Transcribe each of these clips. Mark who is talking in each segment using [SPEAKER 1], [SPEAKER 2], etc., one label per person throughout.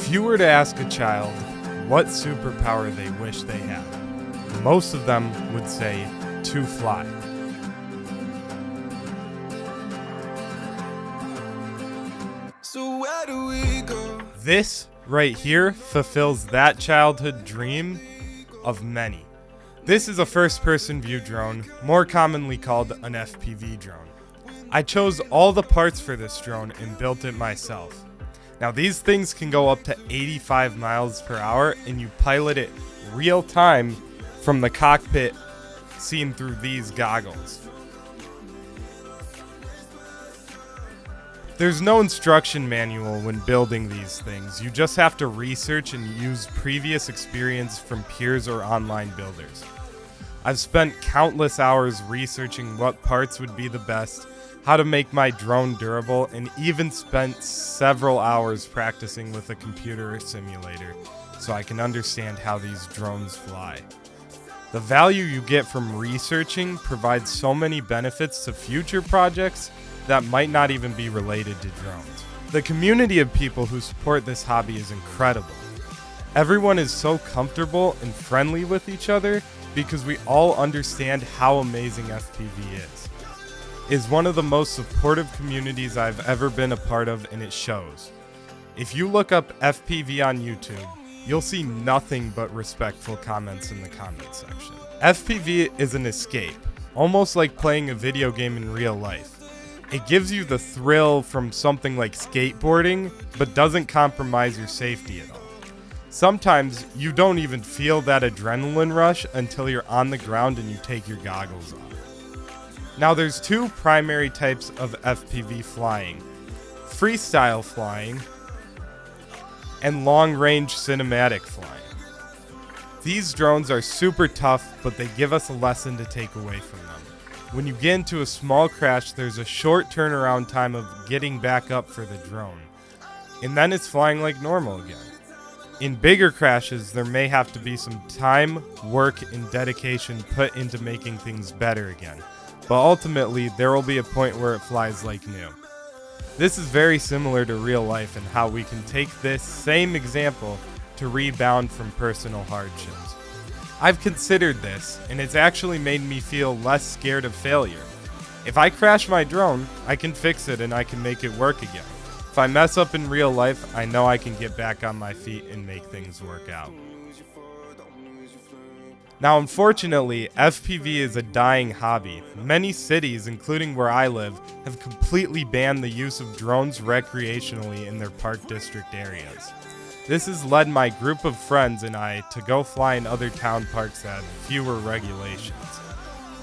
[SPEAKER 1] If you were to ask a child what superpower they wish they had, most of them would say to fly.
[SPEAKER 2] So where do we go?
[SPEAKER 1] This right here fulfills that childhood dream of many. This is a first-person view drone, more commonly called an FPV drone. I chose all the parts for this drone and built it myself. Now these things can go up to 85 miles per hour and you pilot it real time from the cockpit seen through these goggles. There's no instruction manual when building these things. You just have to research and use previous experience from peers or online builders. I've spent countless hours researching what parts would be the best, how to make my drone durable, and even spent several hours practicing with a computer simulator so I can understand how these drones fly. The value you get from researching provides so many benefits to future projects that might not even be related to drones. The community of people who support this hobby is incredible. Everyone is so comfortable and friendly with each other because we all understand how amazing FPV is. It's one of the most supportive communities I've ever been a part of, and it shows. If you look up FPV on YouTube, you'll see nothing but respectful comments in the comment section. FPV is an escape, almost like playing a video game in real life. It gives you the thrill from something like skateboarding, but doesn't compromise your safety at all. Sometimes you don't even feel that adrenaline rush until you're on the ground and you take your goggles off. Now there's two primary types of FPV flying: freestyle flying and long-range cinematic flying. These drones are super tough, but they give us a lesson to take away from them. When you get into a small crash, there's a short turnaround time of getting back up for the drone, and then it's flying like normal again. In bigger crashes, there may have to be some time, work, and dedication put into making things better again. But ultimately, there will be a point where it flies like new. This is very similar to real life and how we can take this same example to rebound from personal hardships. I've considered this, and it's actually made me feel less scared of failure. If I crash my drone, I can fix it and I can make it work again. If I mess up in real life, I know I can get back on my feet and make things work out. Now, unfortunately, FPV is a dying hobby. Many cities, including where I live, have completely banned the use of drones recreationally in their park district areas. This has led my group of friends and I to go fly in other town parks that have fewer regulations.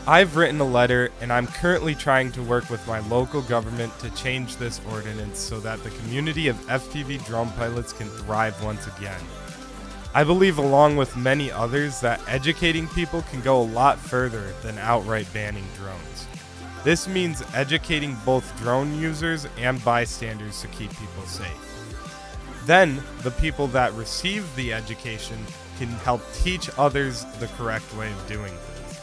[SPEAKER 1] I've written a letter and I'm currently trying to work with my local government to change this ordinance so that the community of FPV drone pilots can thrive once again. I believe, along with many others, that educating people can go a lot further than outright banning drones. This means educating both drone users and bystanders to keep people safe. Then, the people that receive the education can help teach others the correct way of doing things.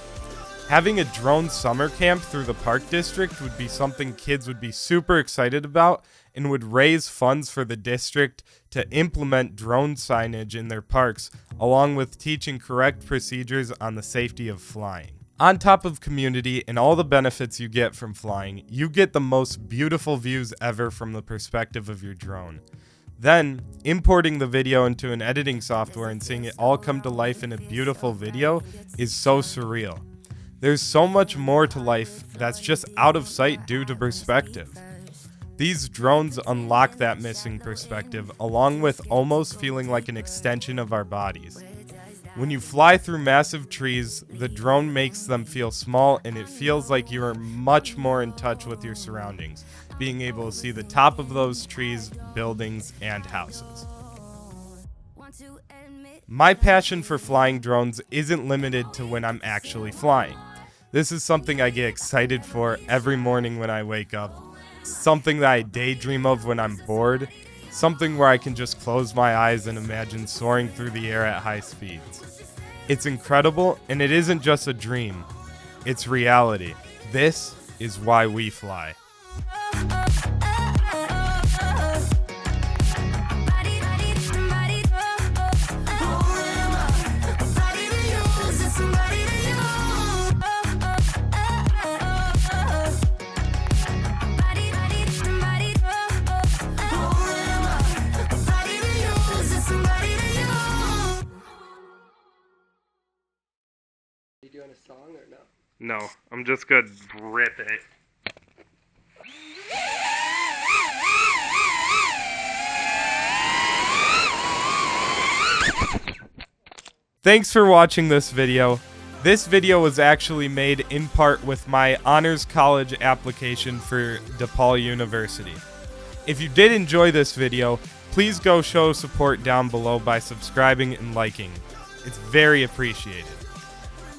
[SPEAKER 1] Having a drone summer camp through the park district would be something kids would be super excited about and would raise funds for the district to implement drone signage in their parks, along with teaching correct procedures on the safety of flying. On top of community and all the benefits you get from flying, you get the most beautiful views ever from the perspective of your drone. Then, importing the video into an editing software and seeing it all come to life in a beautiful video is so surreal. There's so much more to life that's just out of sight due to perspective. These drones unlock that missing perspective, along with almost feeling like an extension of our bodies. When you fly through massive trees, the drone makes them feel small and it feels like you are much more in touch with your surroundings, being able to see the top of those trees, buildings, and houses. My passion for flying drones isn't limited to when I'm actually flying. This is something I get excited for every morning when I wake up, something that I daydream of when I'm bored, something where I can just close my eyes and imagine soaring through the air at high speeds. It's incredible, and it isn't just a dream, it's reality. This is why we fly.
[SPEAKER 3] Body, body,
[SPEAKER 1] No, I'm just gonna rip it. Thanks for watching this video. This video was actually made in part with my honors college application for DePaul University. If you did enjoy this video, please go show support down below by subscribing and liking. It's very appreciated.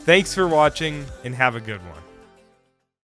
[SPEAKER 1] Thanks for watching and have a good one.